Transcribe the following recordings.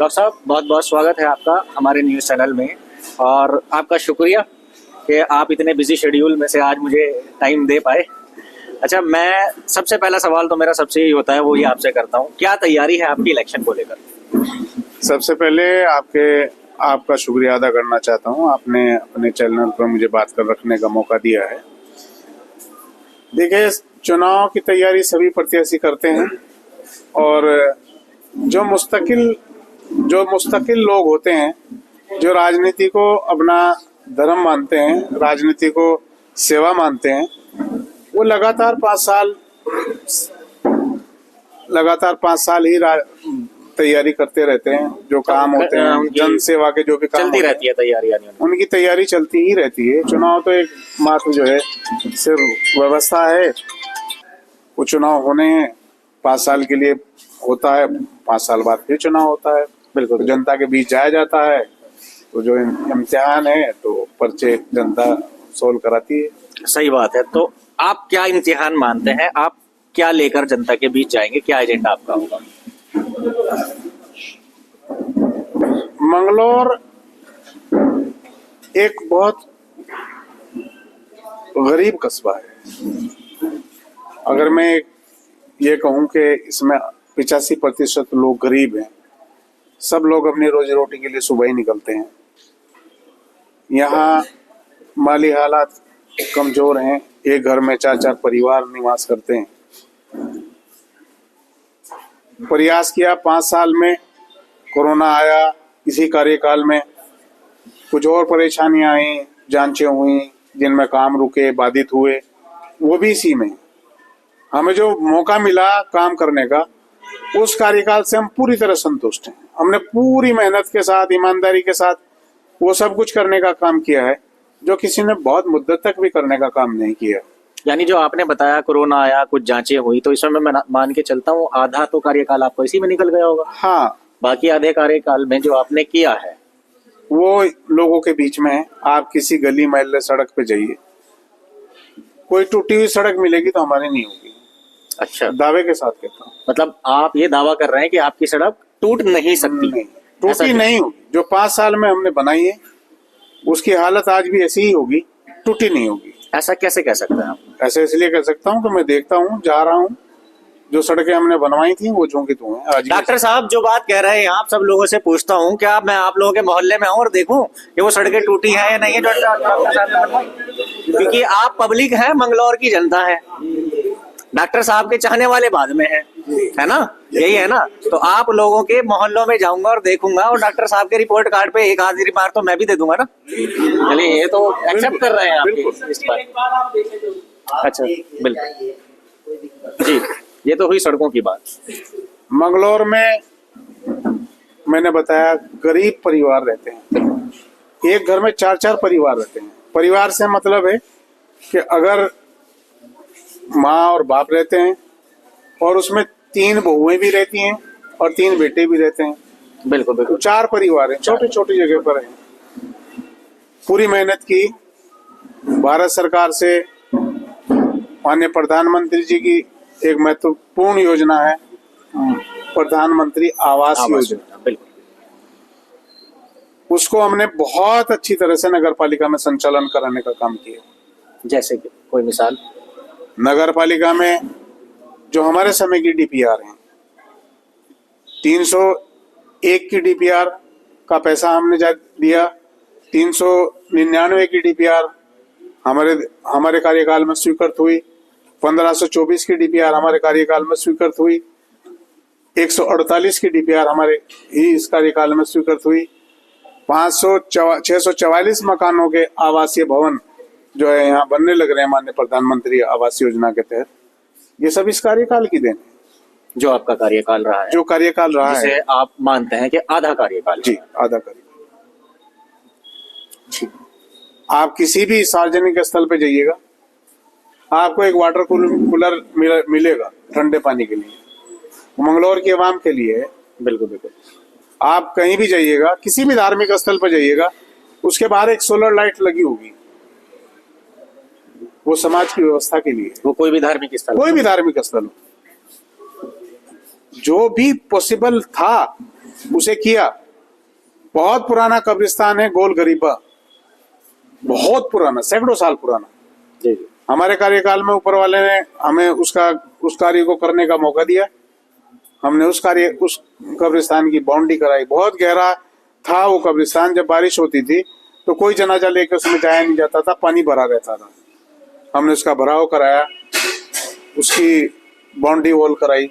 Doctor साहब, बहुत बहुत स्वागत है आपका हमारे न्यूज़ चैनल में और आपका शुक्रिया कि आप इतने बिजी शेड्यूल में से आज मुझे टाइम दे पाए। अच्छा, मैं सबसे पहला सवाल तो मेरा सबसे ही होता है, वो ये आपसे करता हूँ, क्या तैयारी है आपकी इलेक्शन को लेकर? सबसे पहले आपका शुक्रिया अदा करना चाहता हूँ। आपने अपने चैनल पर मुझे बात कर रखने का मौका दिया है। देखिए, चुनाव की तैयारी सभी प्रत्याशी करते हैं और जो मुस्तकिल लोग होते हैं, जो राजनीति को अपना धर्म मानते हैं, राजनीति को सेवा मानते हैं, वो लगातार 5 साल ही तैयारी करते रहते हैं। जो काम होते हैं, जन सेवा के जो भी काम चलती रहती है तैयारी, यानी उनकी तैयारी चलती ही रहती है। चुनाव तो एक मात्र जो है सिर्फ व्यवस्था है। वो चुनाव होने हैं, 5 साल के लिए होता है, 5 साल बाद फिर चुनाव होता है। बिल्कुल, तो जनता के बीच जाया जाता है, तो जो इम्तिहान है तो पर्चे जनता सोल्व कराती है। सही बात है। तो आप क्या इम्तिहान मानते हैं? आप क्या लेकर जनता के बीच जाएंगे? क्या एजेंडा आपका होगा? मंगलौर एक बहुत गरीब कस्बा है। अगर मैं ये कहूं कि इसमें 85% लोग गरीब हैं, सब लोग अपनी रोजी रोटी के लिए सुबह ही निकलते हैं। यहाँ माली हालात कमजोर हैं। एक घर में 4-4 परिवार निवास करते हैं। प्रयास किया 5 साल में, कोरोना आया, इसी कार्यकाल में कुछ और परेशानियां आई, जांचें हुई जिनमें काम रुके, बाधित हुए, वो भी इसी में। हमें जो मौका मिला काम करने का, उस कार्यकाल से हम पूरी तरह संतुष्ट हैं। हमने पूरी मेहनत के साथ, ईमानदारी के साथ वो सब कुछ करने का काम किया है जो किसी ने बहुत मुद्दत तक भी करने का काम नहीं किया। यानी जो आपने बताया कोरोना आया, कुछ जांचें हुई, तो इसमें मैं मान के चलता हूँ आधा तो कार्यकाल आपको इसी में निकल गया होगा। हाँ, बाकी आधे कार्यकाल में जो आपने किया है वो लोगों के बीच में है। आप किसी गली मोहल्ले सड़क पे जाइए, कोई टूटी हुई सड़क मिलेगी तो हमारी नहीं होगी। अच्छा, दावे के साथ कहता हूँ। मतलब आप ये दावा कर रहे हैं कि आपकी सड़क टूट नहीं सकती? नहीं, टूटी नहीं होगी। जो 5 साल में हमने बनाई है उसकी हालत आज भी ऐसी ही होगी, टूटी नहीं होगी। ऐसा कैसे कह सकते हैं आप? ऐसे इसलिए कह सकता हूँ कि मैं देखता हूँ, जा रहा हूँ, जो सड़कें हमने बनवाई थी वो झोंकी तो है आज। डॉक्टर साहब, जो बात कह रहे हैं आप, सब लोगों से पूछता हूँ, क्या मैं आप लोगों के मोहल्ले में आऊँ और देखूं कि वो सड़कें टूटी है या नहीं है? क्योंकि आप पब्लिक है, मंगलौर की जनता है, डॉक्टर साहब के चाहने वाले बाद में है ना? यही है ना? तो आप लोगों के मोहल्लों में जाऊंगा और देखूंगा, और डॉक्टर साहब के रिपोर्ट कार्ड पे एक आधी रिमार्क तो मैं भी दे दूंगा ना। चलिए, ये तो एक्सेप्ट कर रहे हैं आप इस बात। अच्छा, बिल्कुल जी। ये तो हुई सड़कों की बात। मंगलौर में मैंने बताया गरीब परिवार रहते हैं। एक घर में 4-4 परिवार रहते हैं। परिवार से मतलब है कि अगर माँ और बाप रहते हैं और उसमें 3 बहुएं भी रहती हैं और 3 बेटे भी रहते हैं। बिल्कुल बिल्कुल, 4 परिवार हैं, छोटी छोटी जगह पर हैं। पूरी मेहनत की भारत सरकार से। माननीय प्रधानमंत्री जी की एक महत्वपूर्ण योजना है प्रधानमंत्री आवास योजना। बिल्कुल, उसको हमने बहुत अच्छी तरह से नगर पालिका में संचालन कराने का काम किया। जैसे कि कोई मिसाल? नगर पालिका में जो हमारे समय की डीपीआर हैं, 301 की डीपीआर का पैसा हमने दिया। 399 की डीपीआर हमारे कार्यकाल में स्वीकृत हुई। 1524 की डीपीआर हमारे कार्यकाल में स्वीकृत हुई। 148 की डीपीआर हमारे ही इस कार्यकाल में स्वीकृत हुई। 644 मकानों के आवासीय भवन जो है यहाँ बनने लग रहे हैं माननीय प्रधानमंत्री आवास योजना के तहत। ये सब इस कार्यकाल की देन है। जो आपका कार्यकाल रहा है, जो कार्यकाल रहा है, जिसे आप मानते हैं कि आधा कार्यकाल? जी, आधा कार्यकाल। आप किसी भी सार्वजनिक स्थल पे जाइएगा, आपको एक वाटर कूलर मिलेगा ठंडे पानी के लिए, मंगलौर की आवाम के लिए है। बिल्कुल बिल्कुल। आप कहीं भी जाइएगा, किसी भी धार्मिक स्थल पर जाइएगा, उसके बाहर एक सोलर लाइट लगी होगी, वो समाज की व्यवस्था के लिए। वो कोई भी धार्मिक स्थल हो, जो भी पॉसिबल था उसे किया। बहुत पुराना कब्रिस्तान है गोल गरीबा, बहुत पुराना, सैकड़ों साल पुराना। जी हमारे कार्यकाल में ऊपर वाले ने हमें उस कार्य को करने का मौका दिया। हमने उस कब्रिस्तान की बाउंड्री कराई। बहुत गहरा था वो कब्रिस्तान। जब बारिश होती थी तो कोई जनाजा लेकर उसमें जाया नहीं जाता था, पानी भरा रहता था। हमने उसका भराव कराया, उसकी बाउंड्री वॉल कराई।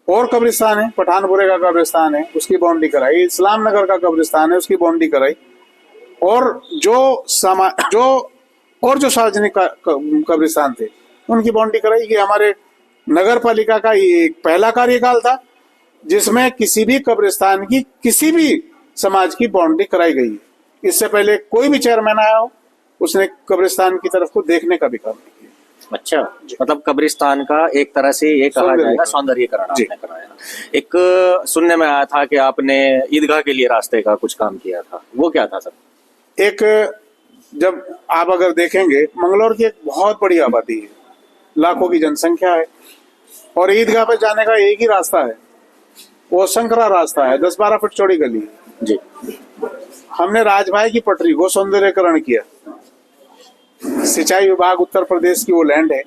और कब्रिस्तान है, पठानपुरे का कब्रिस्तान है, उसकी बाउंड्री कराई। इस्लाम नगर का कब्रिस्तान है, उसकी बाउंड्री कराई। और जो सार्वजनिक कब्रिस्तान थे उनकी बाउंड्री कराई। कि हमारे नगर पालिका का ये एक पहला कार्यकाल था जिसमें किसी भी कब्रिस्तान की किसी भी समाज की बाउंड्री कराई गई। इससे पहले कोई भी चेयरमैन आया हो उसने कब्रिस्तान की तरफ को देखने का भी काम नहीं किया। अच्छा, मतलब कब्रिस्तान का एक तरह से ये कहा जाएगा सौंदर्यीकरण आपने कराया। एक सुनने में आया था कि आपने ईदगाह के लिए रास्ते का कुछ काम किया था, वो क्या था सर? एक, जब आप अगर देखेंगे मंगलौर की एक बहुत बड़ी आबादी है, लाखों की जनसंख्या है, और ईदगाह पे जाने का एक ही रास्ता है, वो संकरा रास्ता है, 10-12 फुट चौड़ी गली है। जी, हमने राजभाई की पटरी को सौंदर्यीकरण किया। सिंचाई विभाग उत्तर प्रदेश की वो लैंड है,